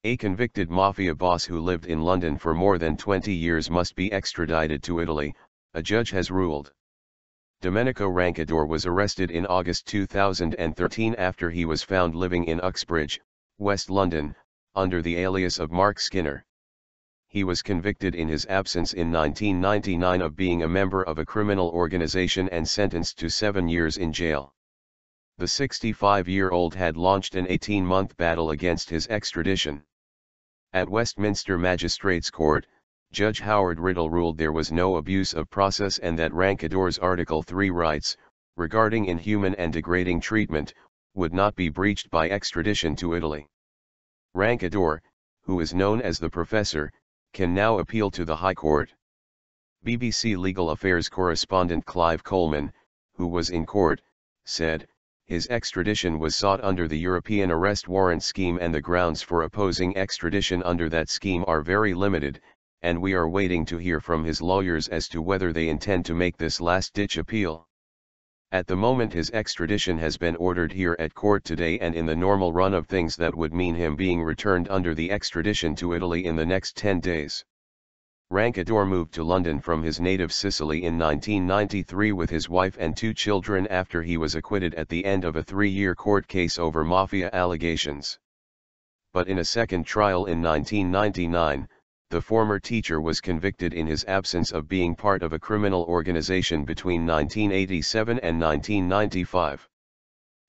A convicted mafia boss who lived in London for more than 20 years must be extradited to Italy, a judge has ruled. Domenico Rancadore was arrested in August 2013 after he was found living in Uxbridge, West London, under the alias of Marc Skinner. He was convicted in his absence in 1999 of being a member of a criminal organization and sentenced to 7 years in jail. The 65-year-old had launched an 18-month battle against his extradition. At Westminster Magistrates Court, Judge Howard Riddle ruled there was no abuse of process and that Rancadore's Article 3 rights, regarding inhuman and degrading treatment, would not be breached by extradition to Italy. Rancadore, who is known as the Professor, can now appeal to the High Court. BBC Legal Affairs correspondent Clive Coleman, who was in court, said, his extradition was sought under the European Arrest Warrant scheme and the grounds for opposing extradition under that scheme are very limited, and we are waiting to hear from his lawyers as to whether they intend to make this last-ditch appeal. At the moment his extradition has been ordered here at court today, and in the normal run of things that would mean him being returned under the extradition to Italy in the next 10 days. Rancadore moved to London from his native Sicily in 1993 with his wife and 2 children after he was acquitted at the end of a 3-year court case over Mafia allegations. But in a second trial in 1999, the former teacher was convicted in his absence of being part of a criminal organization between 1987 and 1995.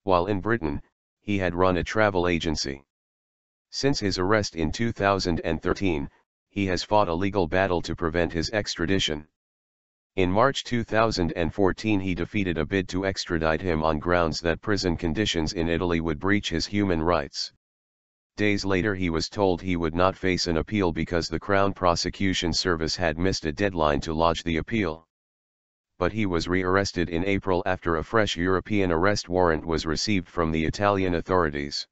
While in Britain, he had run a travel agency. Since his arrest in 2013, he has fought a legal battle to prevent his extradition. In March 2014 he defeated a bid to extradite him on grounds that prison conditions in Italy would breach his human rights. Days later he was told he would not face an appeal because the Crown Prosecution Service had missed a deadline to lodge the appeal. But he was rearrested in April after a fresh European arrest warrant was received from the Italian authorities.